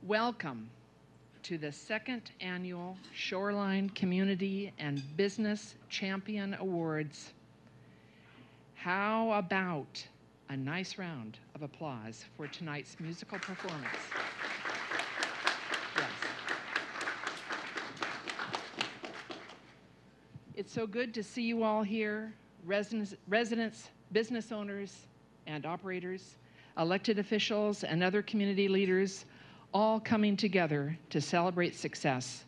Welcome to the second annual Shoreline Community and Business Champion Awards. How about a nice round of applause for tonight's musical performance? Yes. It's so good to see you all here, residents, business owners and operators, elected officials, and other community leaders, all coming together to celebrate success,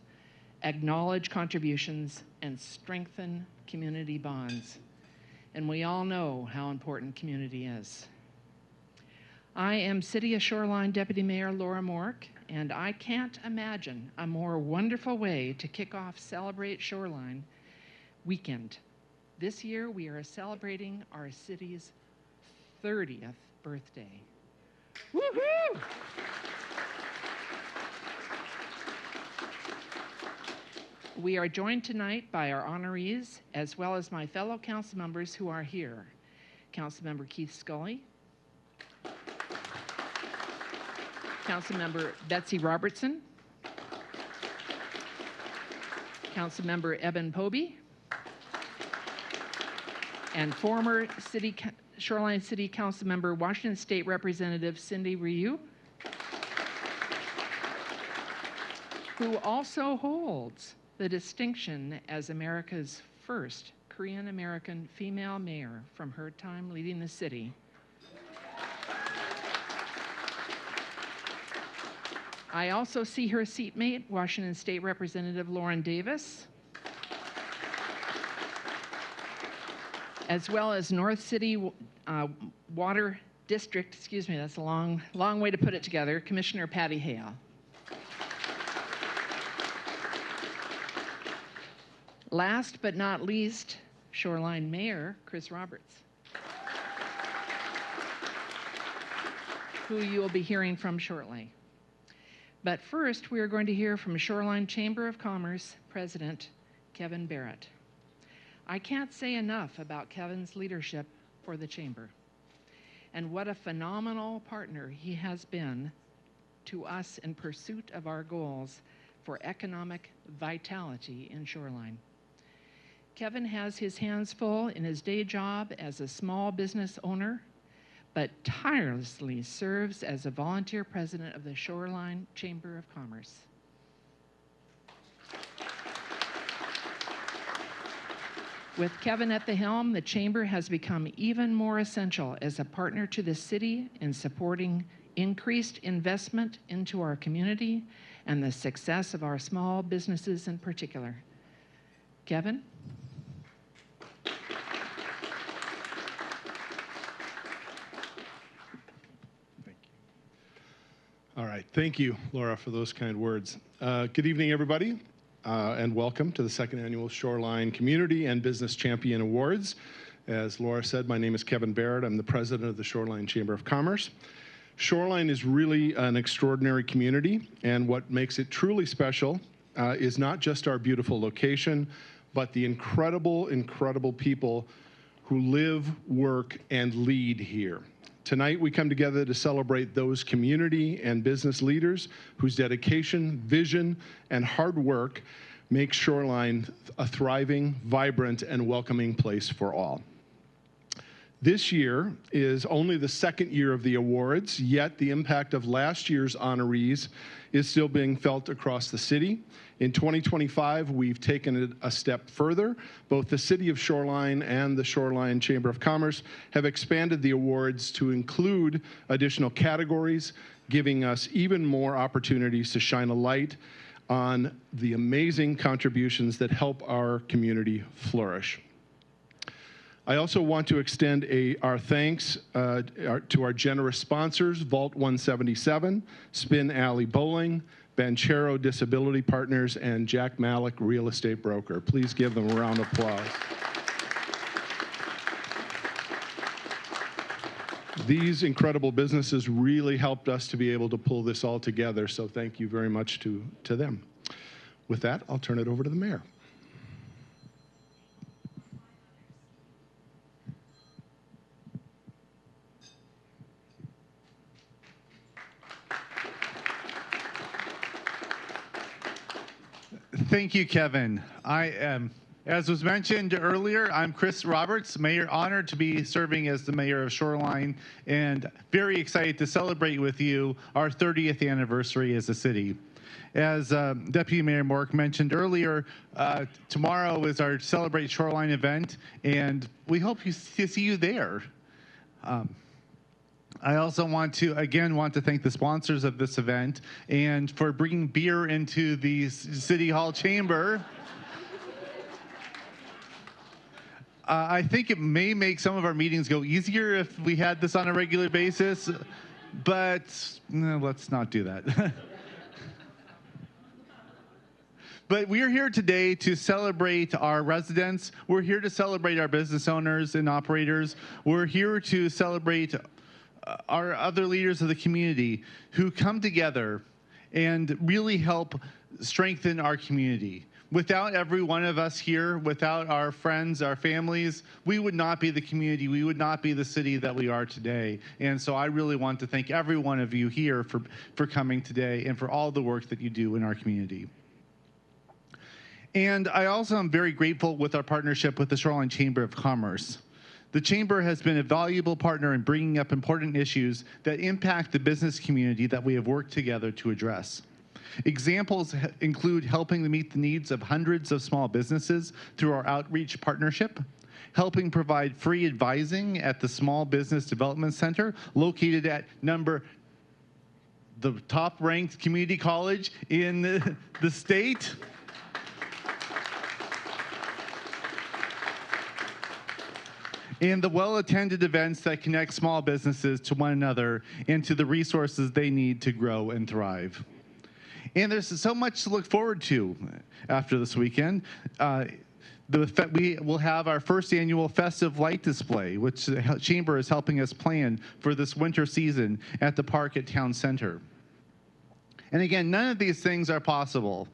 acknowledge contributions, and strengthen community bonds. And we all know how important community is. I am City of Shoreline Deputy Mayor Laura Mork, and I can't imagine a more wonderful way to kick off Celebrate Shoreline weekend. This year we are celebrating our city's 30th birthday. Woohoo! We are joined tonight by our honorees, as well as my fellow council members who are here. Councilmember Keith Scully, Councilmember Betsy Robertson, Councilmember Eben Pobey, and former Shoreline City Council member, Washington State Representative Cindy Ryu, who also holds the distinction as America's first Korean-American female mayor from her time leading the city. I also see her seatmate, Washington State Representative Lauren Davis, as well as North City Water District, excuse me, that's a long way to put it together, Commissioner Patty Hale. Last but not least, Shoreline Mayor Chris Roberts, who you will be hearing from shortly. But first, we are going to hear from Shoreline Chamber of Commerce President Kevin Barrett. I can't say enough about Kevin's leadership for the Chamber and what a phenomenal partner he has been to us in pursuit of our goals for economic vitality in Shoreline. Kevin has his hands full in his day job as a small business owner, but tirelessly serves as a volunteer president of the Shoreline Chamber of Commerce. With Kevin at the helm, the Chamber has become even more essential as a partner to the city in supporting increased investment into our community and the success of our small businesses in particular. Kevin? All right, thank you, Laura, for those kind words. Good evening, everybody, and welcome to the second annual Shoreline Community and Business Champion Awards. As Laura said, my name is Kevin Barrett. I'm the president of the Shoreline Chamber of Commerce. Shoreline is really an extraordinary community, and what makes it truly special is not just our beautiful location, but the incredible, incredible people who live, work, and lead here. Tonight, we come together to celebrate those community and business leaders whose dedication, vision, and hard work make Shoreline a thriving, vibrant, and welcoming place for all. This year is only the second year of the awards, yet the impact of last year's honorees is still being felt across the city. In 2025, we've taken it a step further. Both the City of Shoreline and the Shoreline Chamber of Commerce have expanded the awards to include additional categories, giving us even more opportunities to shine a light on the amazing contributions that help our community flourish. I also want to extend our thanks to our generous sponsors, Vault 177, Spin Alley Bowling, Banchero Disability Partners, and Jack Malik Real Estate Broker. Please give them a round of applause. These incredible businesses really helped us to be able to pull this all together, so thank you very much to them. With that, I'll turn it over to the mayor. Thank you, Kevin. As was mentioned earlier, I'm Chris Roberts, mayor, honored to be serving as the mayor of Shoreline, and very excited to celebrate with you our 30th anniversary as a city. As Deputy Mayor Mork mentioned earlier, tomorrow is our Celebrate Shoreline event, and we hope to see you there. I also want to thank the sponsors of this event and for bringing beer into the City Hall chamber. I think it may make some of our meetings go easier if we had this on a regular basis, but no, let's not do that. But we're here today to celebrate our residents. We're here to celebrate our business owners and operators. We're here to celebrate our other leaders of the community who come together and really help strengthen our community. Without every one of us here, without our friends, our families, we would not be the community, we would not be the city that we are today. And so I really want to thank every one of you here for coming today and for all the work that you do in our community. And I also am very grateful with our partnership with the Shoreline Chamber of Commerce. The Chamber has been a valuable partner in bringing up important issues that impact the business community that we have worked together to address. Examples include helping to meet the needs of hundreds of small businesses through our outreach partnership, helping provide free advising at the Small Business Development Center located at the top-ranked community college in the state. And the well-attended events that connect small businesses to one another and to the resources they need to grow and thrive. And there's so much to look forward to after this weekend. We will have our first annual festive light display, which the Chamber is helping us plan for this winter season at the park at Town Center. And again, none of these things are possible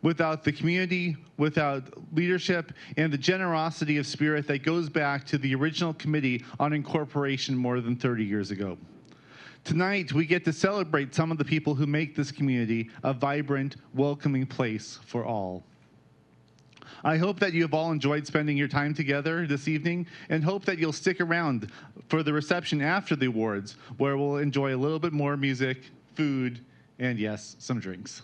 without the community, without leadership, and the generosity of spirit that goes back to the original committee on incorporation more than 30 years ago. Tonight, we get to celebrate some of the people who make this community a vibrant, welcoming place for all. I hope that you have all enjoyed spending your time together this evening and hope that you'll stick around for the reception after the awards, where we'll enjoy a little bit more music, food, and yes, some drinks.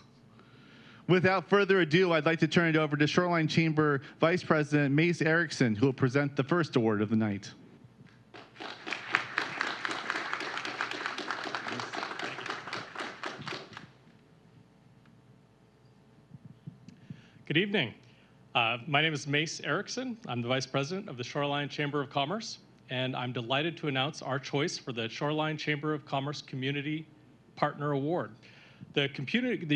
Without further ado, I'd like to turn it over to Shoreline Chamber Vice President Mace Erickson, who will present the first award of the night. Good evening. My name is Mace Erickson. I'm the Vice President of the Shoreline Chamber of Commerce, and I'm delighted to announce our choice for the Shoreline Chamber of Commerce Community Partner Award. The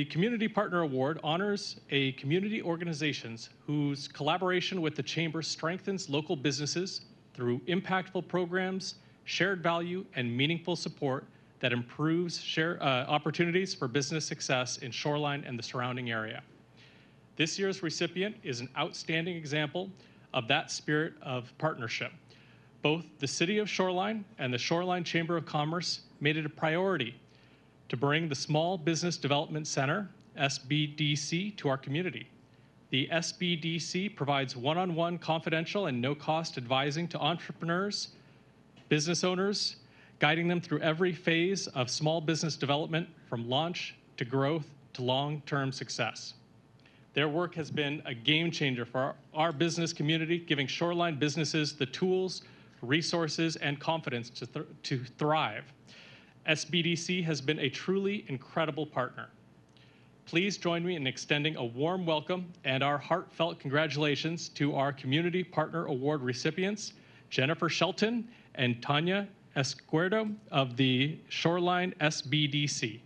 Community Partner Award honors a community organizations whose collaboration with the Chamber strengthens local businesses through impactful programs, shared value, and meaningful support that improves opportunities for business success in Shoreline and the surrounding area. This year's recipient is an outstanding example of that spirit of partnership. Both the City of Shoreline and the Shoreline Chamber of Commerce made it a priority to bring the Small Business Development Center, SBDC, to our community. The SBDC provides one-on-one confidential and no-cost advising to entrepreneurs, business owners, guiding them through every phase of small business development from launch to growth to long-term success. Their work has been a game changer for our business community, giving Shoreline businesses the tools, resources, and confidence to thrive. SBDC has been a truly incredible partner. Please join me in extending a warm welcome and our heartfelt congratulations to our Community Partner Award recipients, Jennifer Shelton and Tanya Escuerdo of the Shoreline SBDC.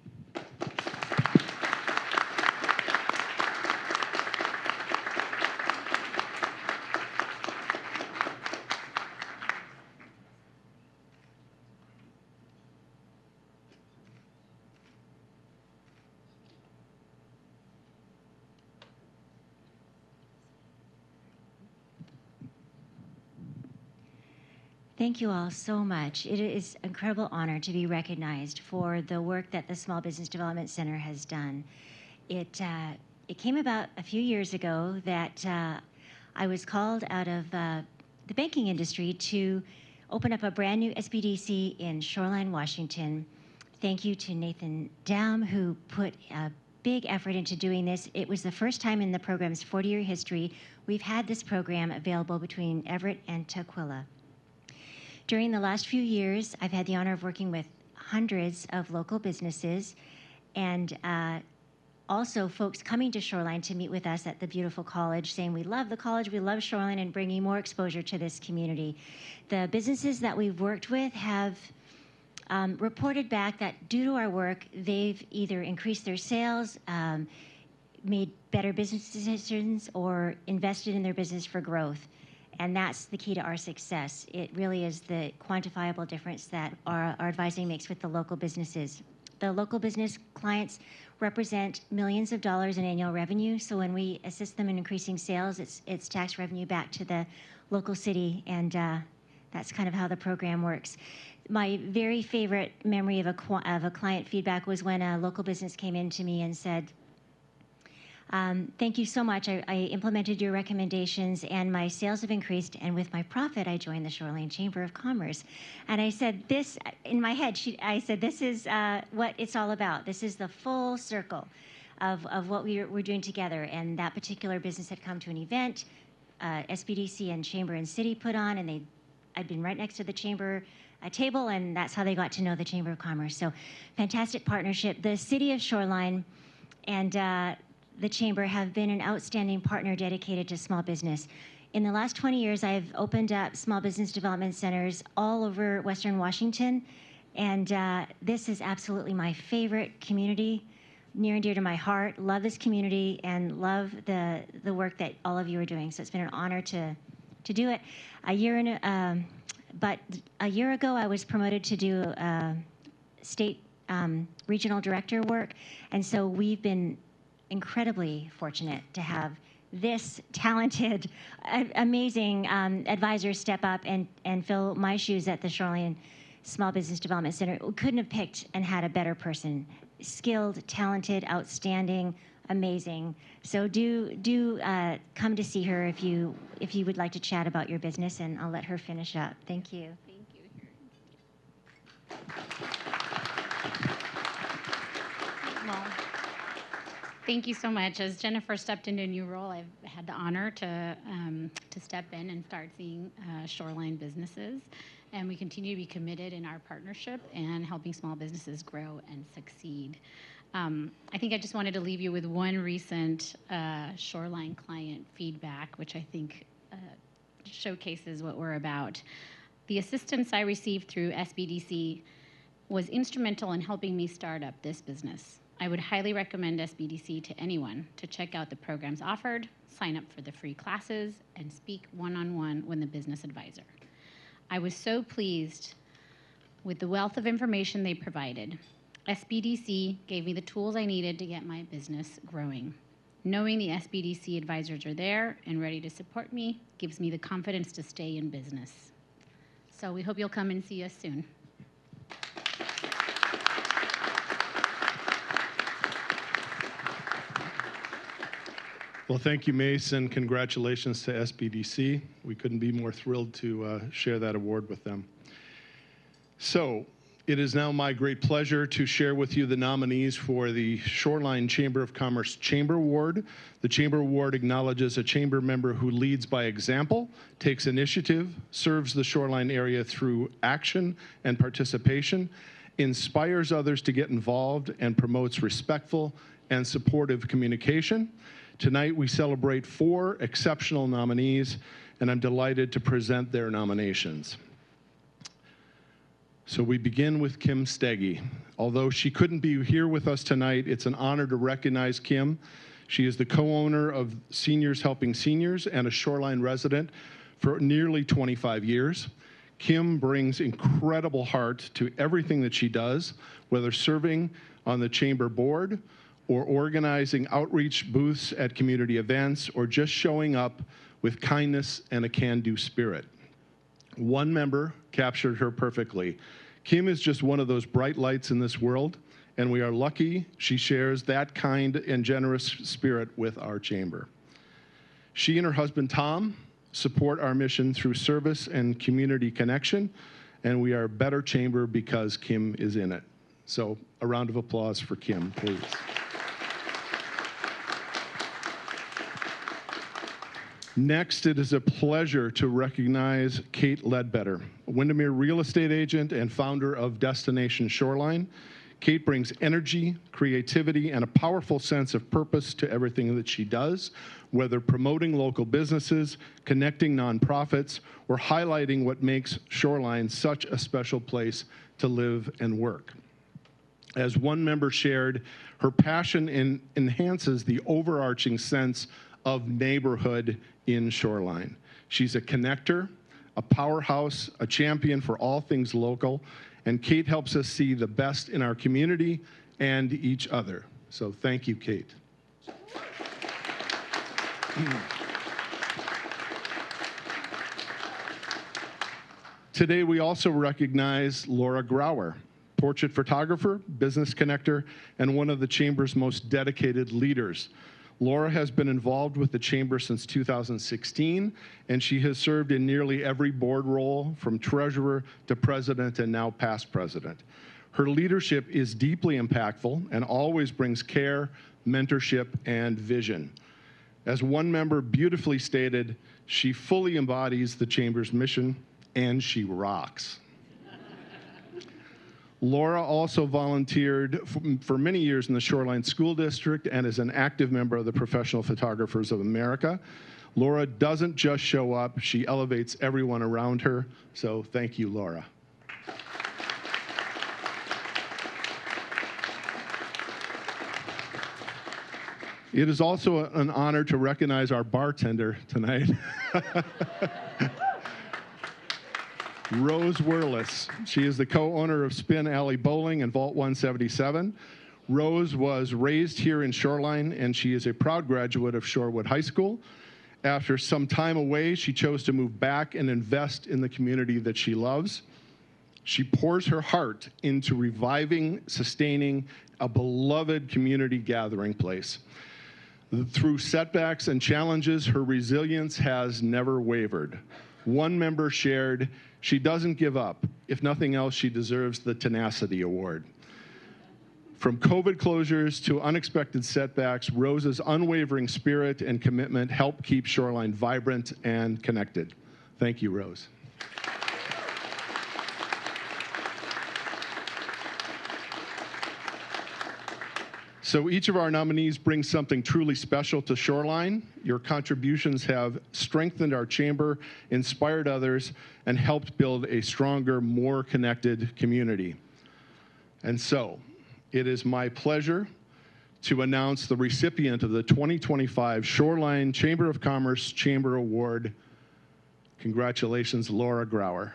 Thank you all so much. It is an incredible honor to be recognized for the work that the Small Business Development Center has done. it came about a few years ago that I was called out of the banking industry to open up a brand new SBDC in Shoreline, Washington. Thank you to Nathan Daum, who put a big effort into doing this. It was the first time in the program's 40-year history we've had this program available between Everett and Tukwila. During the last few years, I've had the honor of working with hundreds of local businesses and also folks coming to Shoreline to meet with us at the beautiful college, saying we love the college, we love Shoreline, and bringing more exposure to this community. The businesses that we've worked with have reported back that due to our work, they've either increased their sales, made better business decisions, or invested in their business for growth. And that's the key to our success. It really is the quantifiable difference that our advising makes with the local businesses. The local business clients represent millions of dollars in annual revenue. So when we assist them in increasing sales, it's tax revenue back to the local city, and that's kind of how the program works. My very favorite memory of a client feedback was when a local business came in to me and said, thank you so much. I implemented your recommendations and my sales have increased, and with my profit, I joined the Shoreline Chamber of Commerce. And I said this, in my head, I said, this is what it's all about. This is the full circle of what we're doing together. And that particular business had come to an event, SBDC and Chamber and City put on, and I'd been right next to the Chamber table, and that's how they got to know the Chamber of Commerce. So fantastic partnership. The City of Shoreline and the Chamber have been an outstanding partner dedicated to small business. In the last 20 years, I've opened up small business development centers all over Western Washington, and this is absolutely my favorite community, near and dear to my heart. Love this community and love the work that all of you are doing. So it's been an honor to do it. But a year ago, I was promoted to do state regional director work, and so we've been incredibly fortunate to have this talented, amazing advisor step up and fill my shoes at the Shoreline Small Business Development Center. We couldn't have picked and had a better person. Skilled, talented, outstanding, amazing. So do come to see her if you would like to chat about your business, and I'll let her finish up. Thank you. Thank you. Well, thank you so much. As Jennifer stepped into a new role, I've had the honor to step in and start seeing Shoreline businesses, and we continue to be committed in our partnership and helping small businesses grow and succeed. I think I just wanted to leave you with one recent Shoreline client feedback, which I think showcases what we're about. The assistance I received through SBDC was instrumental in helping me start up this business. I would highly recommend SBDC to anyone to check out the programs offered, sign up for the free classes, and speak one-on-one with the business advisor. I was so pleased with the wealth of information they provided. SBDC gave me the tools I needed to get my business growing. Knowing the SBDC advisors are there and ready to support me gives me the confidence to stay in business. So we hope you'll come and see us soon. Well, thank you, Mace, and congratulations to SBDC. We couldn't be more thrilled to share that award with them. So, it is now my great pleasure to share with you the nominees for the Shoreline Chamber of Commerce Chamber Award. The Chamber Award acknowledges a chamber member who leads by example, takes initiative, serves the Shoreline area through action and participation, inspires others to get involved, and promotes respectful and supportive communication. Tonight, we celebrate 4 exceptional nominees, and I'm delighted to present their nominations. So we begin with Kim Steggy. Although she couldn't be here with us tonight, it's an honor to recognize Kim. She is the co-owner of Seniors Helping Seniors and a Shoreline resident for nearly 25 years. Kim brings incredible heart to everything that she does, whether serving on the chamber board or organizing outreach booths at community events, or just showing up with kindness and a can-do spirit. One member captured her perfectly. Kim is just one of those bright lights in this world, and we are lucky she shares that kind and generous spirit with our chamber. She and her husband, Tom, support our mission through service and community connection, and we are a better chamber because Kim is in it. So a round of applause for Kim, please. Next, it is a pleasure to recognize Kate Ledbetter, a Windermere real estate agent and founder of Destination Shoreline. Kate brings energy, creativity, and a powerful sense of purpose to everything that she does, whether promoting local businesses, connecting nonprofits, or highlighting what makes Shoreline such a special place to live and work. As one member shared, her passion enhances the overarching sense of neighborhood in Shoreline. She's a connector, a powerhouse, a champion for all things local, and Kate helps us see the best in our community and each other. So thank you, Kate. Today, we also recognize Laura Grauer, portrait photographer, business connector, and one of the Chamber's most dedicated leaders. Laura has been involved with the Chamber since 2016, and she has served in nearly every board role, from treasurer to president and now past president. Her leadership is deeply impactful and always brings care, mentorship, and vision. As one member beautifully stated, she fully embodies the Chamber's mission, and she rocks. Laura also volunteered for many years in the Shoreline School District and is an active member of the Professional Photographers of America. Laura doesn't just show up, she elevates everyone around her. So thank you, Laura. It is also an honor to recognize our bartender tonight. Rose Werlis. She is the co-owner of Spin Alley Bowling and Vault 177. Rose was raised here in Shoreline, and she is a proud graduate of Shorewood High School. After some time away, she chose to move back and invest in the community that she loves. She pours her heart into reviving, sustaining a beloved community gathering place. Through setbacks and challenges, her resilience has never wavered. One member shared, "She doesn't give up. If nothing else, she deserves the Tenacity Award." From COVID closures to unexpected setbacks, Rose's unwavering spirit and commitment help keep Shoreline vibrant and connected. Thank you, Rose. So each of our nominees brings something truly special to Shoreline. Your contributions have strengthened our chamber, inspired others, and helped build a stronger, more connected community. And so, it is my pleasure to announce the recipient of the 2025 Shoreline Chamber of Commerce Chamber Award. Congratulations, Laura Grauer.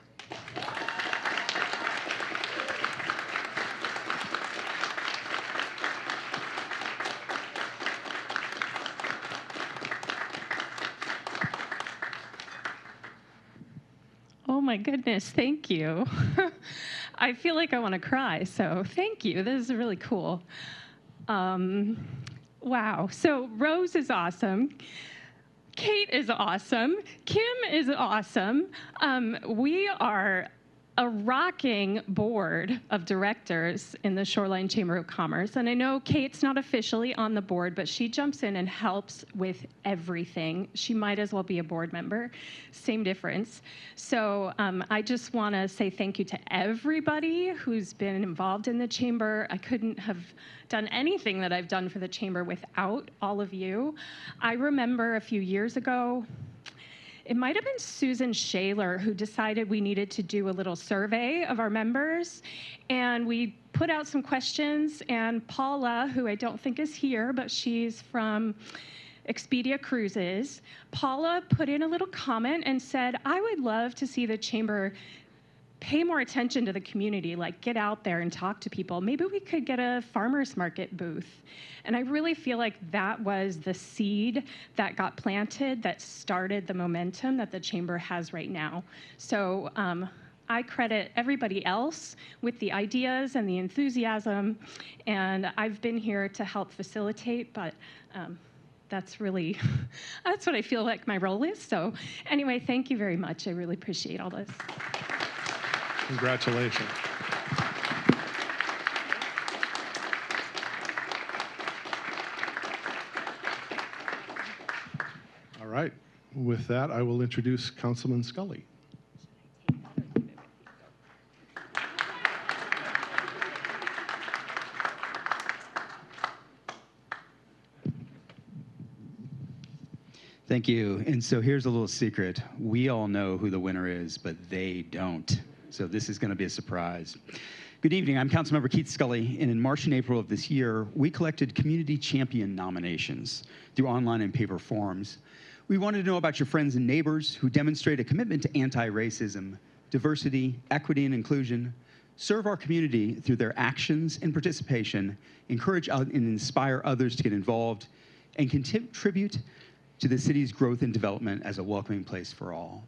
Oh my goodness, thank you. I feel like I want to cry, so thank you. This is really cool. Wow, so Rose is awesome. Kate is awesome. Kim is awesome. We are a rocking board of directors in the Shoreline Chamber of Commerce. And I know Kate's not officially on the board, but she jumps in and helps with everything. She might as well be a board member. Same difference. So I just want to say thank you to everybody who's been involved in the chamber. I couldn't have done anything that I've done for the chamber without all of you. I remember a few years ago, it might have been Susan Shaler who decided we needed to do a little survey of our members. And we put out some questions, and Paula, who I don't think is here, but she's from Expedia Cruises, Paula put in a little comment and said, "I would love to see the chamber pay more attention to the community, like get out there and talk to people. Maybe we could get a farmer's market booth." And I really feel like that was the seed that got planted that started the momentum that the chamber has right now. So I credit everybody else with the ideas and the enthusiasm, and I've been here to help facilitate, but that's really, that's what I feel like my role is. So anyway, thank you very much. I really appreciate all this. Congratulations. All right. With that, I will introduce Councilman Scully. Thank you. And so here's a little secret. We all know who the winner is, but they don't. So this is going to be a surprise. Good evening. I'm Councilmember Keith Scully, and in March and April of this year, we collected community champion nominations through online and paper forms. We wanted to know about your friends and neighbors who demonstrate a commitment to anti-racism, diversity, equity, and inclusion, serve our community through their actions and participation, encourage and inspire others to get involved, and contribute to the city's growth and development as a welcoming place for all.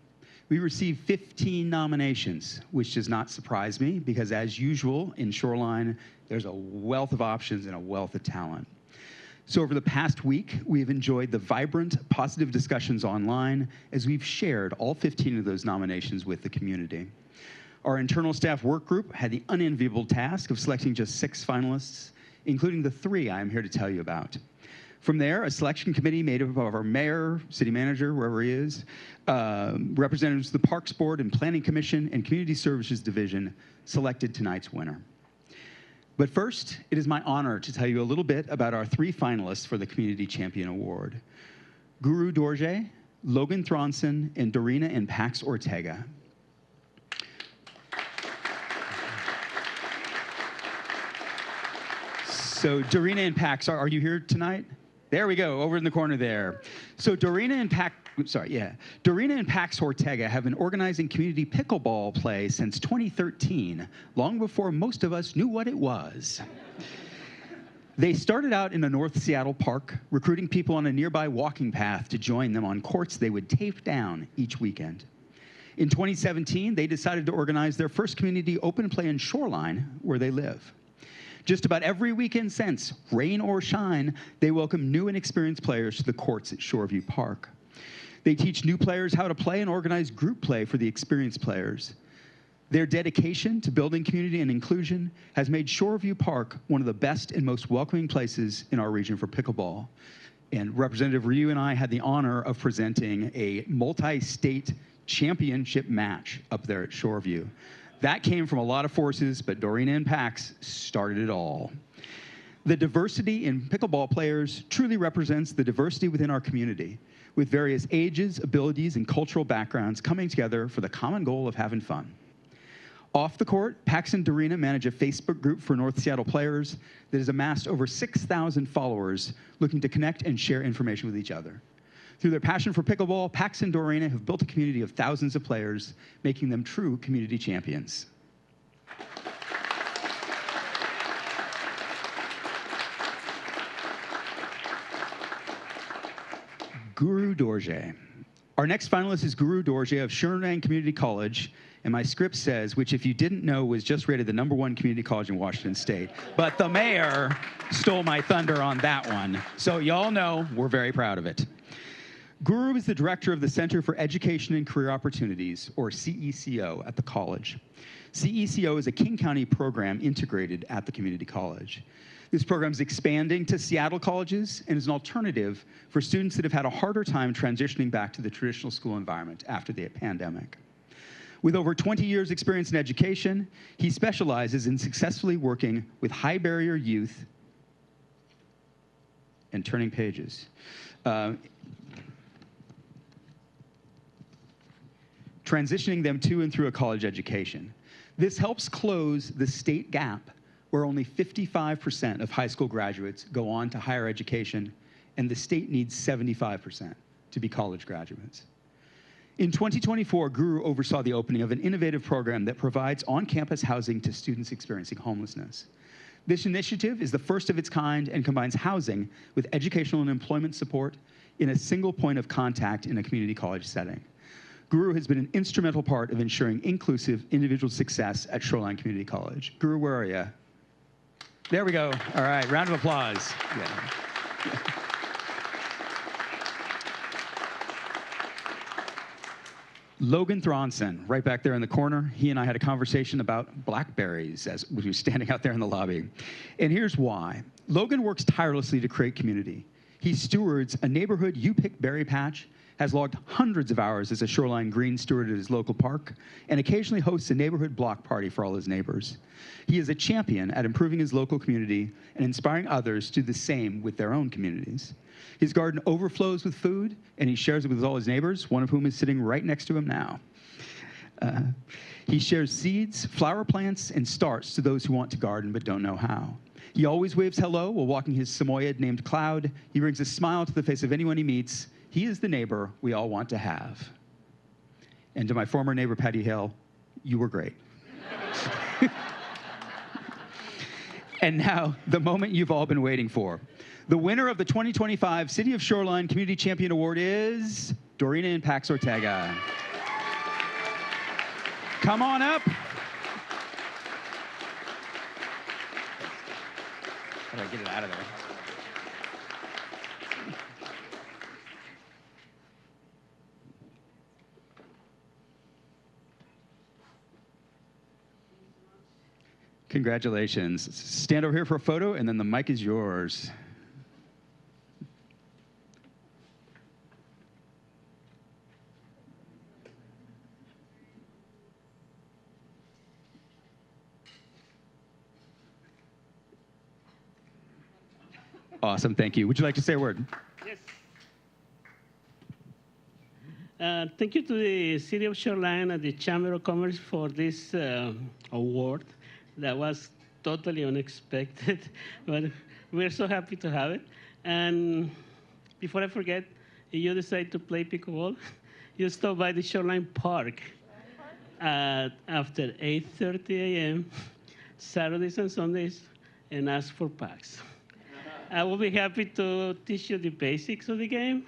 We received 15 nominations, which does not surprise me because, as usual, in Shoreline, there's a wealth of options and a wealth of talent. So over the past week, we've enjoyed the vibrant, positive discussions online as we've shared all 15 of those nominations with the community. Our internal staff work group had the unenviable task of selecting just 6 finalists, including the 3 I'm here to tell you about. From there, a selection committee made up of our mayor, city manager, wherever he is, representatives of the Parks Board and Planning Commission and Community Services Division selected tonight's winner. But first, it is my honor to tell you a little bit about our 3 finalists for the Community Champion Award. Guru Dorje, Logan Thronson, and Dorina and Pax Ortega. So Dorina and Pax, are you here tonight? There we go, over in the corner there. So Dorina and Pax Ortega have been organizing community pickleball play since 2013, long before most of us knew what it was. They started out in a North Seattle park, recruiting people on a nearby walking path to join them on courts they would tape down each weekend. In 2017, they decided to organize their first community open play in Shoreline, where they live. Just about every weekend since, rain or shine, they welcome new and experienced players to the courts at Shoreview Park. They teach new players how to play and organize group play for the experienced players. Their dedication to building community and inclusion has made Shoreview Park one of the best and most welcoming places in our region for pickleball. And Representative Ryu and I had the honor of presenting a multi-state championship match up there at Shoreview. That came from a lot of forces, but Dorina and Pax started it all. The diversity in pickleball players truly represents the diversity within our community, with various ages, abilities, and cultural backgrounds coming together for the common goal of having fun. Off the court, Pax and Dorina manage a Facebook group for North Seattle players that has amassed over 6,000 followers looking to connect and share information with each other. Through their passion for pickleball, Pax and Dorina have built a community of thousands of players, making them true community champions. Guru Dorje. Our next finalist is Guru Dorje of Shoreline Community College, and my script says, which if you didn't know was just rated the #1 community college in Washington State. But the mayor stole my thunder on that one. So y'all know we're very proud of it. Guru is the director of the Center for Education and Career Opportunities, or CECO, at the college. CECO is a King County program integrated at the community college. This program is expanding to Seattle colleges and is an alternative for students that have had a harder time transitioning back to the traditional school environment after the pandemic. With over 20 years experience in education, he specializes in successfully working with high-barrier youth and turning pages. Transitioning them to and through a college education. This helps close the state gap where only 55% of high school graduates go on to higher education, and the state needs 75% to be college graduates. In 2024, Guru oversaw the opening of an innovative program that provides on-campus housing to students experiencing homelessness. This initiative is the first of its kind and combines housing with educational and employment support in a single point of contact in a community college setting. Guru has been an instrumental part of ensuring inclusive individual success at Shoreline Community College. Guru, where are you? There we go. All right, round of applause. Yeah. Logan Thronson, right back there in the corner. He and I had a conversation about blackberries as we were standing out there in the lobby. And here's why. Logan works tirelessly to create community. He stewards a neighborhood you-pick berry patch, has logged hundreds of hours as a Shoreline Green steward at his local park, and occasionally hosts a neighborhood block party for all his neighbors. He is a champion at improving his local community and inspiring others to do the same with their own communities. His garden overflows with food, and he shares it with all his neighbors, one of whom is sitting right next to him now. He shares seeds, flower plants, and starts to those who want to garden but don't know how. He always waves hello while walking his Samoyed named Cloud. He brings a smile to the face of anyone he meets. He is the neighbor we all want to have. And to my former neighbor, Patty Hale, you were great. And now, the moment you've all been waiting for. The winner of the 2025 City of Shoreline Community Champion Award is Dorina and Pax Ortega. Come on up. How do I get it out of there? Congratulations. Stand over here for a photo, and then the mic is yours. Awesome, thank you. Would you like to say a word? Yes. Thank you to the City of Shoreline and the Chamber of Commerce for this award. That was totally unexpected, but we're so happy to have it. And before I forget, if you decide to play pickleball, you stop by the Shoreline Park after 8:30 a.m., Saturdays and Sundays, and ask for Pax. I will be happy to teach you the basics of the game,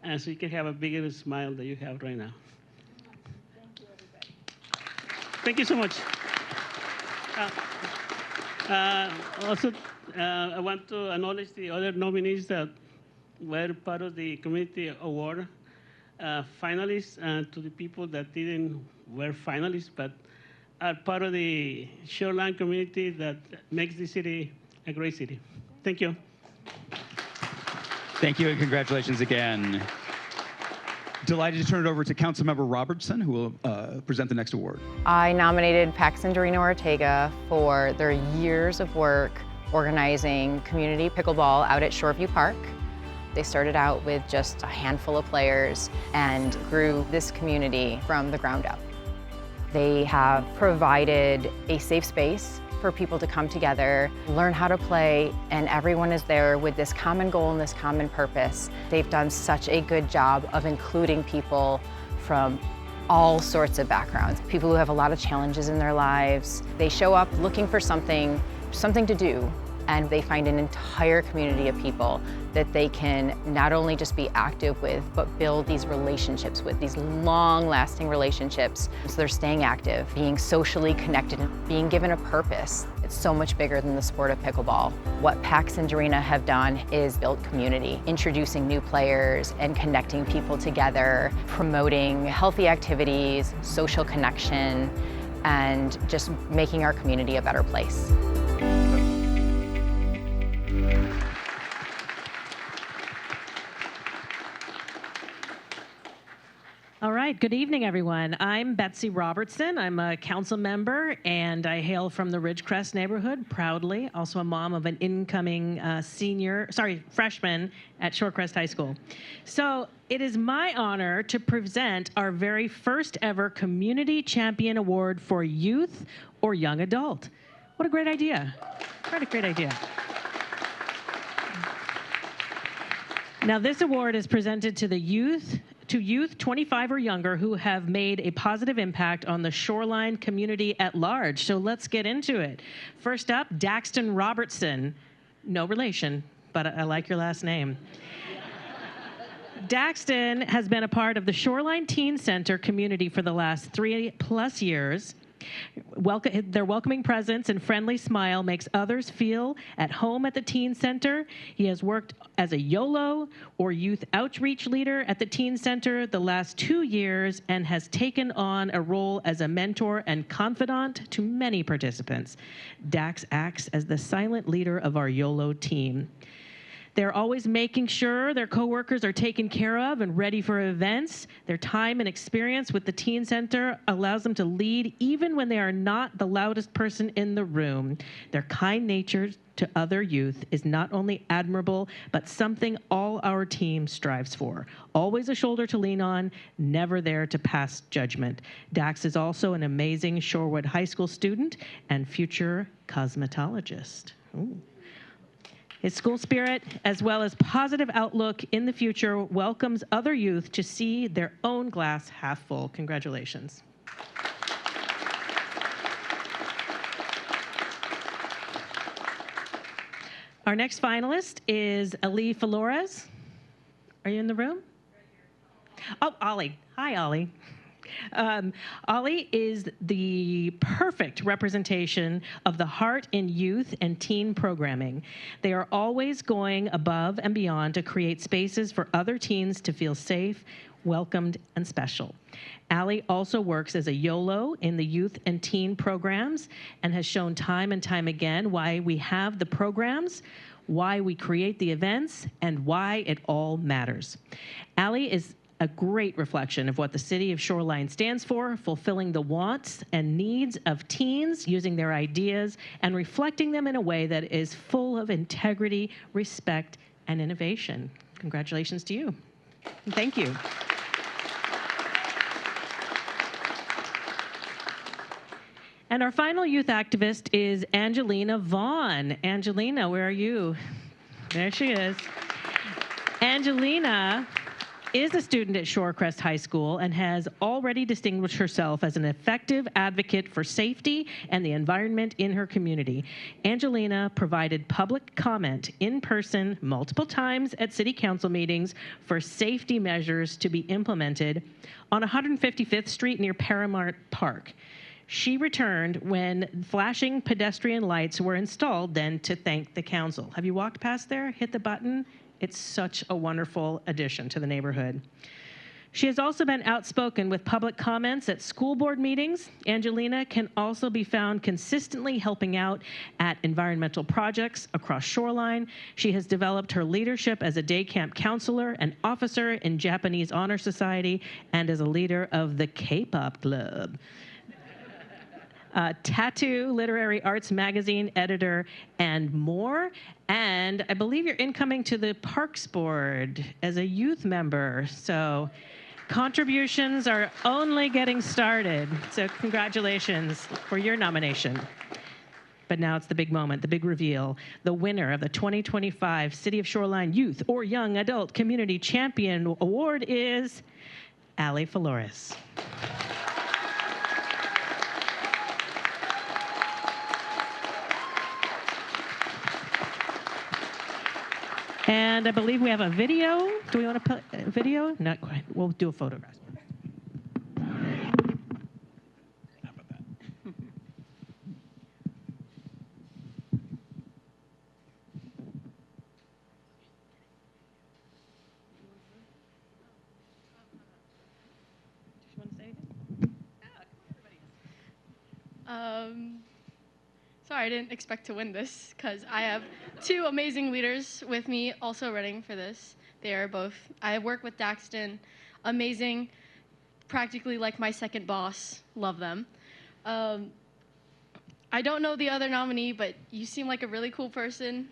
and so you can have a bigger smile than you have right now. Thank you, everybody. Thank you so much. Also, I want to acknowledge the other nominees that were part of the community award finalists, and to the people that were finalists but are part of the Shoreline community that makes the city a great city. Thank you. Thank you, and congratulations again. Delighted to turn it over to Councilmember Robertson, who will present the next award. I nominated Pax and Dorina Ortega for their years of work organizing community pickleball out at Shoreview Park. They started out with just a handful of players and grew this community from the ground up. They have provided a safe space for people to come together, learn how to play, and everyone is there with this common goal and this common purpose. They've done such a good job of including people from all sorts of backgrounds, people who have a lot of challenges in their lives. They show up looking for something to do, and they find an entire community of people that they can not only just be active with, but build these relationships with, these long-lasting relationships. So they're staying active, being socially connected, and being given a purpose. It's so much bigger than the sport of pickleball. What Pax and Dorina have done is build community, introducing new players and connecting people together, promoting healthy activities, social connection, and just making our community a better place. All right, good evening, everyone. I'm Betsy Robertson. I'm a council member, and I hail from the Ridgecrest neighborhood, proudly. Also a mom of an incoming freshman at Shorecrest High School. So it is my honor to present our very first ever Community Champion Award for youth or young adult. What a great idea. What a great idea. Now, this award is presented to youth 25 or younger who have made a positive impact on the Shoreline community at large. So let's get into it. First up, Daxton Robertson. No relation, but I like your last name. Daxton has been a part of the Shoreline Teen Center community for the last 3+ years. Their welcoming presence and friendly smile makes others feel at home at the Teen Center. He has worked as a YOLO or youth outreach leader at the Teen Center the last 2 years and has taken on a role as a mentor and confidant to many participants. Dax acts as the silent leader of our YOLO team. They're always making sure their coworkers are taken care of and ready for events. Their time and experience with the Teen Center allows them to lead even when they are not the loudest person in the room. Their kind nature to other youth is not only admirable, but something all our team strives for. Always a shoulder to lean on, never there to pass judgment. Dax is also an amazing Shorewood High School student and future cosmetologist. Ooh. His school spirit, as well as positive outlook in the future, welcomes other youth to see their own glass half full. Congratulations. Our next finalist is Ali Flores. Are you in the room? Oh, Ollie. Hi, Ollie. Ollie is the perfect representation of the heart in youth and teen programming. They are always going above and beyond to create spaces for other teens to feel safe, welcomed, and special. Allie also works as a YOLO in the youth and teen programs and has shown time and time again why we have the programs, why we create the events, and why it all matters. Allie is a great reflection of what the City of Shoreline stands for, fulfilling the wants and needs of teens, using their ideas and reflecting them in a way that is full of integrity, respect, and innovation. Congratulations to you. And thank you. And our final youth activist is Angelina Vaughn. Angelina, where are you? There she is. Angelina is a student at Shorecrest High School and has already distinguished herself as an effective advocate for safety and the environment in her community. Angelina provided public comment in person multiple times at city council meetings for safety measures to be implemented on 155th Street near Paramount Park. She returned when flashing pedestrian lights were installed then to thank the council. Have you walked past there? Hit the button? It's such a wonderful addition to the neighborhood. She has also been outspoken with public comments at school board meetings. Angelina can also be found consistently helping out at environmental projects across Shoreline. She has developed her leadership as a day camp counselor, an officer in Japanese Honor Society, and as a leader of the K-pop club. Tattoo, Literary Arts Magazine editor, and more. And I believe you're incoming to the Parks Board as a youth member. So contributions are only getting started. So congratulations for your nomination. But now it's the big moment, the big reveal. The winner of the 2025 City of Shoreline Youth or Young Adult Community Champion Award is Ali Flores. And I believe we have a video. Do we want to put a video? Not quite. We'll do a photograph. How about that? Do you want to say anything? Yeah, come on, everybody. Sorry, I didn't expect to win this because I have two amazing leaders with me also running for this. They are both, I work with Daxton, amazing, practically like my second boss, love them. I don't know the other nominee, but you seem like a really cool person.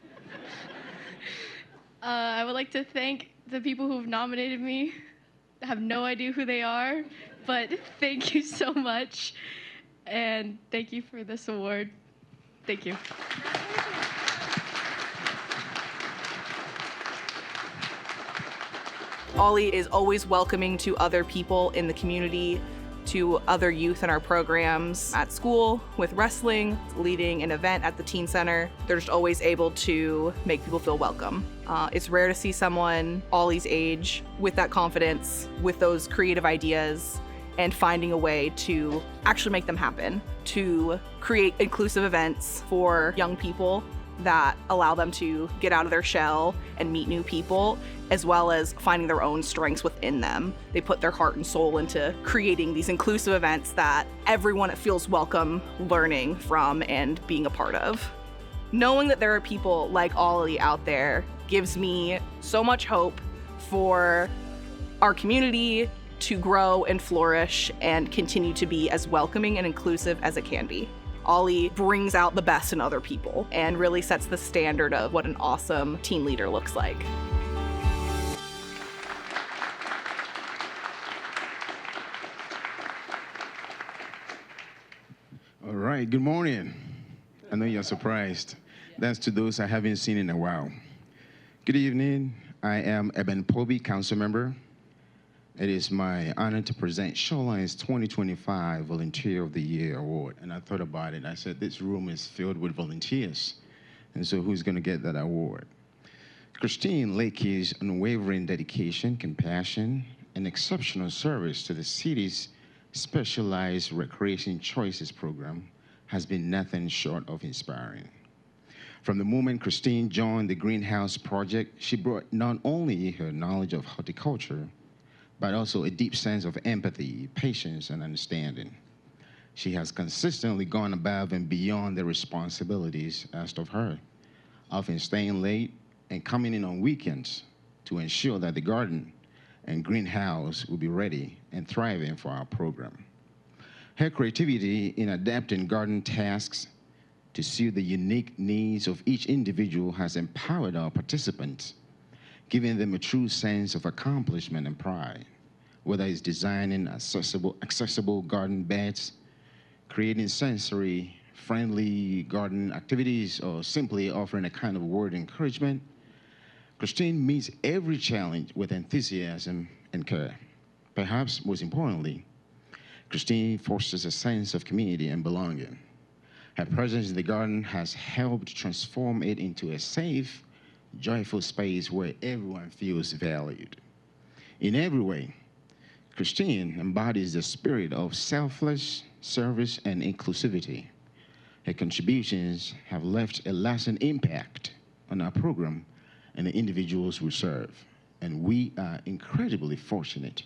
I would like to thank the people who've nominated me. I have no idea who they are, but thank you so much. And thank you for this award. Thank you. Ollie is always welcoming to other people in the community to other youth in our programs at school with wrestling, leading an event at the teen center. They're just always able to make people feel welcome. It's rare to see someone Ollie's age with that confidence, with those creative ideas, and finding a way to actually make them happen, to create inclusive events for young people that allow them to get out of their shell and meet new people, as well as finding their own strengths within them. They put their heart and soul into creating these inclusive events that everyone feels welcome learning from and being a part of. Knowing that there are people like Ollie out there gives me so much hope for our community to grow and flourish and continue to be as welcoming and inclusive as it can be. Ollie brings out the best in other people and really sets the standard of what an awesome teen leader looks like. All right, good morning. I know you're surprised. That's to those I haven't seen in a while. Good evening. I am Eben Poby, council member. It is my honor to present Shoreline's 2025 Volunteer of the Year Award. And I thought about it. I said, this room is filled with volunteers. And so who's going to get that award? Christine Lakey's unwavering dedication, compassion, and exceptional service to the city's specialized recreation choices program has been nothing short of inspiring. From the moment Christine joined the Greenhouse Project, she brought not only her knowledge of horticulture, but also a deep sense of empathy, patience, and understanding. She has consistently gone above and beyond the responsibilities asked of her, often staying late and coming in on weekends to ensure that the garden and greenhouse will be ready and thriving for our program. Her creativity in adapting garden tasks to suit the unique needs of each individual has empowered our participants, giving them a true sense of accomplishment and pride, whether it's designing accessible garden beds, creating sensory-friendly garden activities, or simply offering a kind of word of encouragement. Christine meets every challenge with enthusiasm and care. Perhaps most importantly, Christine fosters a sense of community and belonging. Her presence in the garden has helped transform it into a safe, joyful space where everyone feels valued. In every way, Christine embodies the spirit of selfless service and inclusivity. Her contributions have left a lasting impact on our program and the individuals we serve, and we are incredibly fortunate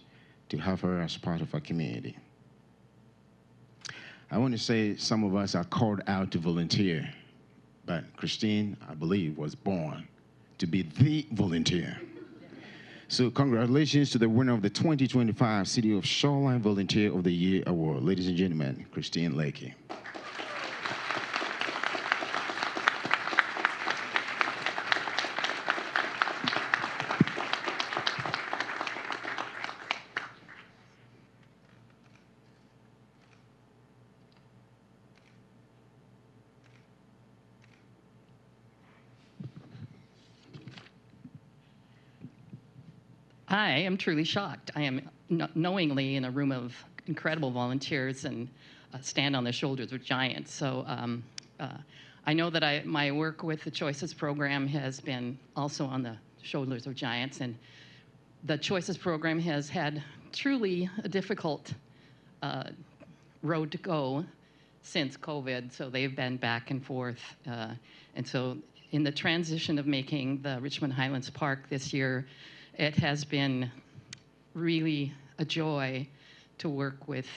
to have her as part of our community. I want to say some of us are called out to volunteer, but Christine, I believe, was born to be the volunteer. So congratulations to the winner of the 2025 City of Shoreline Volunteer of the Year Award. Ladies and gentlemen, Christine Lakey. I am truly shocked. I am knowingly in a room of incredible volunteers and stand on the shoulders of giants. So I know that my work with the Choices program has been also on the shoulders of giants, and the Choices program has had truly a difficult road to go since COVID. So they've been back and forth. And so in the transition of making the Richmond Highlands Park this year, it has been really a joy to work with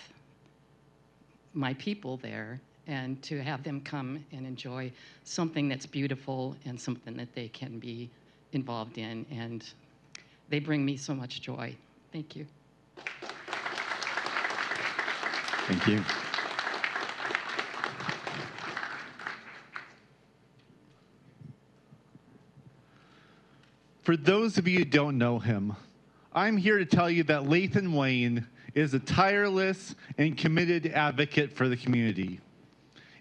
my people there and to have them come and enjoy something that's beautiful and something that they can be involved in. And they bring me so much joy. Thank you. Thank you. For those of you who don't know him, I'm here to tell you that Lathan Wayne is a tireless and committed advocate for the community.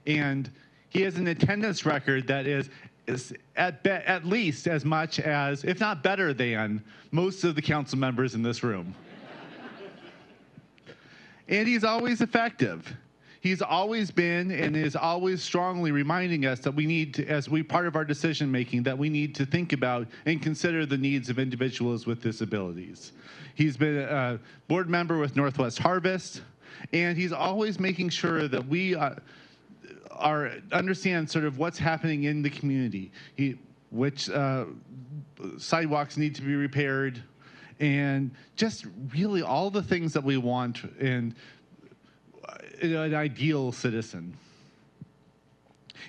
And he has an attendance record that is at least as much as, if not better than, most of the council members in this room. And he's always effective. He's always been and is always strongly reminding us that we need to, as part of our decision making, that we need to think about and consider the needs of individuals with disabilities. He's been a board member with Northwest Harvest, and he's always making sure that we understand sort of what's happening in the community, which sidewalks need to be repaired, and just really all the things that we want in an ideal citizen.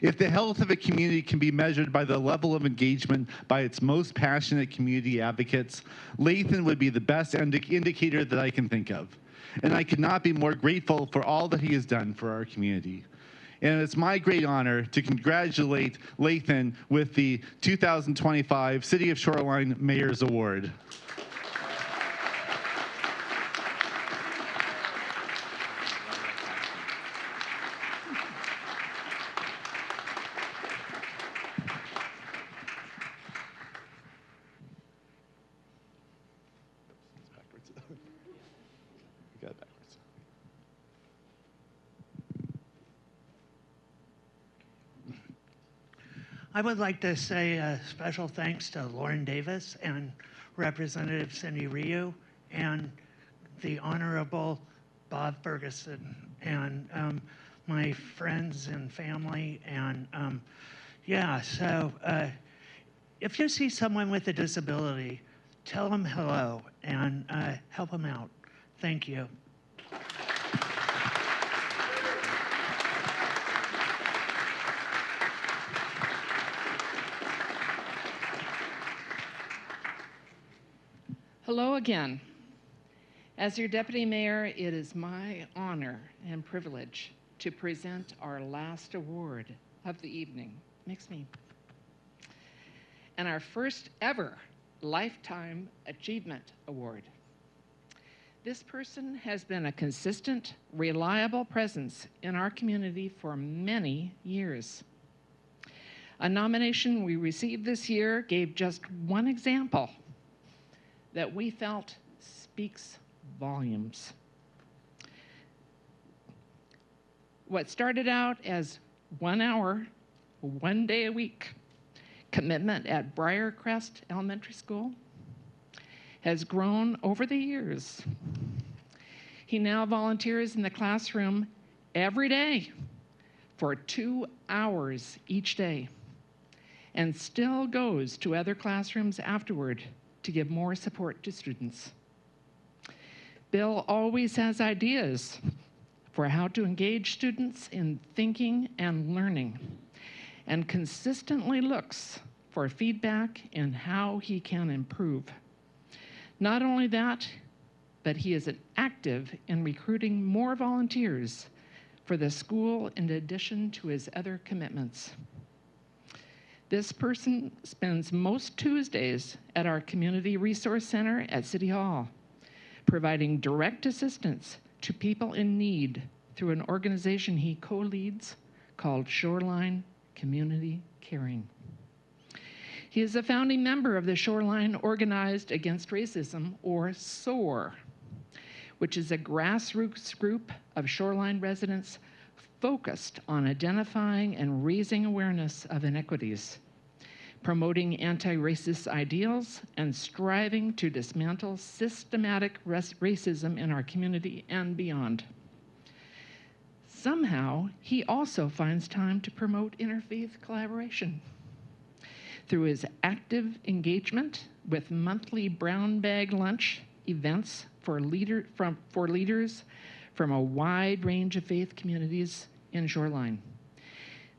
If the health of a community can be measured by the level of engagement by its most passionate community advocates, Lathan would be the best indicator that I can think of. And I could not be more grateful for all that he has done for our community. And it's my great honor to congratulate Lathan with the 2025 City of Shoreline Mayor's Award. I would like to say a special thanks to Lauren Davis and Representative Cindy Ryu and the Honorable Bob Ferguson and my friends and family. And so if you see someone with a disability, tell them hello and help them out. Thank you. Hello again. As your deputy mayor, it is my honor and privilege to present our last award of the evening. And our first ever Lifetime Achievement Award. This person has been a consistent, reliable presence in our community for many years. A nomination we received this year gave just one example that we felt speaks volumes. What started out as 1 hour, 1 day a week commitment at Briarcrest Elementary School has grown over the years. He now volunteers in the classroom every day for 2 hours each day and still goes to other classrooms afterward to give more support to students. Bill always has ideas for how to engage students in thinking and learning, and consistently looks for feedback in how he can improve. Not only that, but he is active in recruiting more volunteers for the school in addition to his other commitments. This person spends most Tuesdays at our Community Resource Center at City Hall, providing direct assistance to people in need through an organization he co-leads called Shoreline Community Caring. He is a founding member of the Shoreline Organized Against Racism, or SOAR, which is a grassroots group of Shoreline residents focused on identifying and raising awareness of inequities, promoting anti-racist ideals, and striving to dismantle systematic racism in our community and beyond. Somehow, he also finds time to promote interfaith collaboration through his active engagement with monthly brown bag lunch events for leaders from a wide range of faith communities in Shoreline.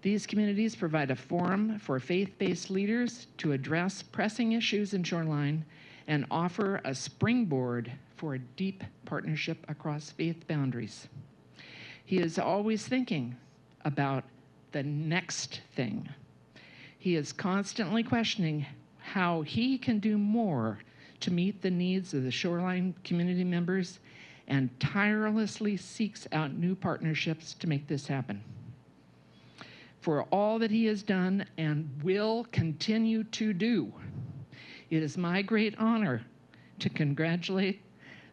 These communities provide a forum for faith-based leaders to address pressing issues in Shoreline and offer a springboard for a deep partnership across faith boundaries. He is always thinking about the next thing. He is constantly questioning how he can do more to meet the needs of the Shoreline community members and tirelessly seeks out new partnerships to make this happen. For all that he has done and will continue to do, it is my great honor to congratulate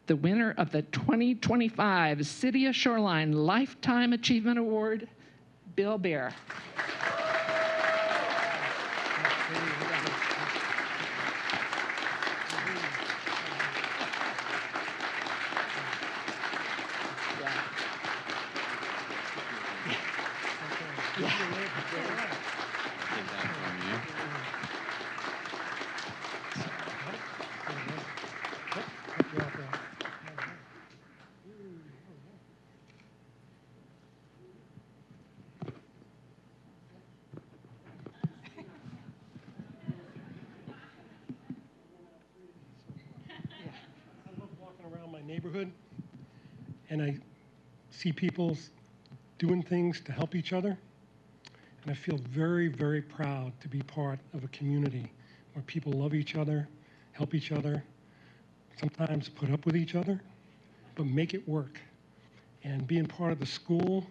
the winner of the 2025 City of Shoreline Lifetime Achievement Award, Bill Bear. Neighborhood, and I see people doing things to help each other, and I feel very, very proud to be part of a community where people love each other, help each other, sometimes put up with each other, but make it work. And being part of the school,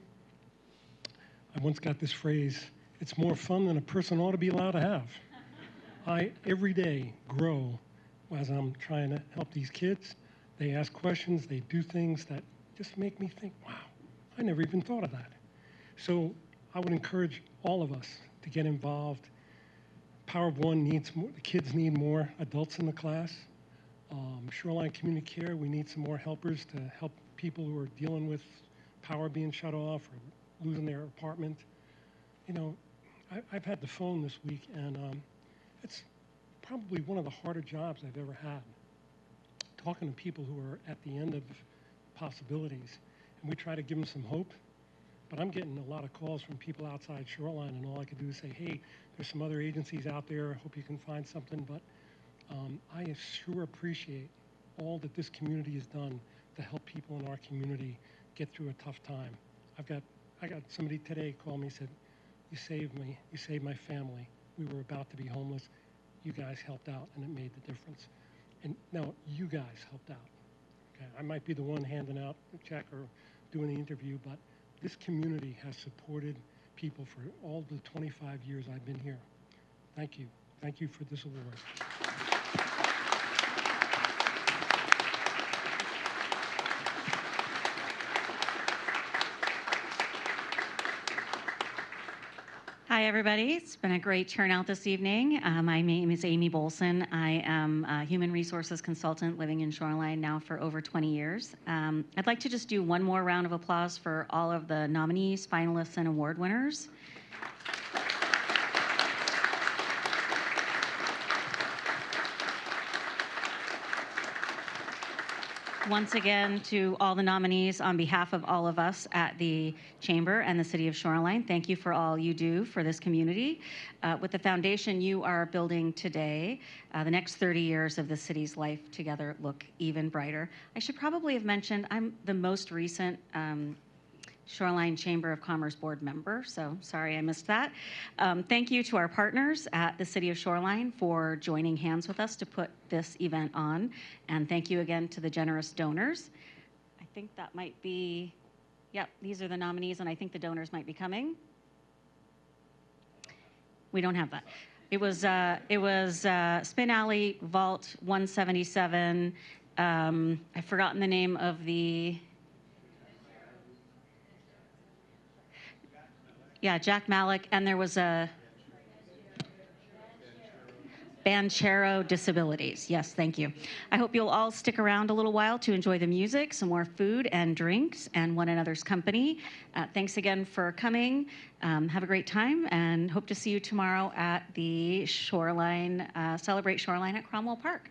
I once got this phrase, it's more fun than a person ought to be allowed to have. I, every day, grow as I'm trying to help these kids. They ask questions, they do things that just make me think, wow, I never even thought of that. So I would encourage all of us to get involved. Power of One needs more, the kids need more adults in the class. Shoreline Community Care, we need some more helpers to help people who are dealing with power being shut off or losing their apartment. You know, I've had the phone this week, and it's probably one of the harder jobs I've ever had. Talking to people who are at the end of possibilities, and we try to give them some hope, but I'm getting a lot of calls from people outside Shoreline, and all I can do is say, hey, there's some other agencies out there, I hope you can find something, but I sure appreciate all that this community has done to help people in our community get through a tough time. I got somebody today call me and said, you saved me, you saved my family, we were about to be homeless, you guys helped out, and it made the difference. And now you guys helped out. Okay? I might be the one handing out a check or doing the interview, but this community has supported people for all the 25 years I've been here. Thank you. Thank you for this award. Hi, everybody. It's been a great turnout this evening. My name is Amy Bolson. I am a human resources consultant living in Shoreline now for over 20 years. I'd like to just do one more round of applause for all of the nominees, finalists, and award winners. Once again, to all the nominees, on behalf of all of us at the Chamber and the City of Shoreline, thank you for all you do for this community. With the foundation you are building today, the next 30 years of the city's life together look even brighter. I should probably have mentioned I'm the most recent Shoreline Chamber of Commerce board member, so sorry I missed that. Thank you to our partners at the City of Shoreline for joining hands with us to put this event on, and thank you again to the generous donors. I think that might be, yep, these are the nominees, and I think the donors might be coming. We don't have that. It was Spin Alley, Vault 177. I've forgotten the name of the. Yeah, Jack Malik, and there was a Banchero Disabilities. Yes, thank you. I hope you'll all stick around a little while to enjoy the music, some more food and drinks, and one another's company. Thanks again for coming. Have a great time, and hope to see you tomorrow at the Shoreline, Celebrate Shoreline at Cromwell Park.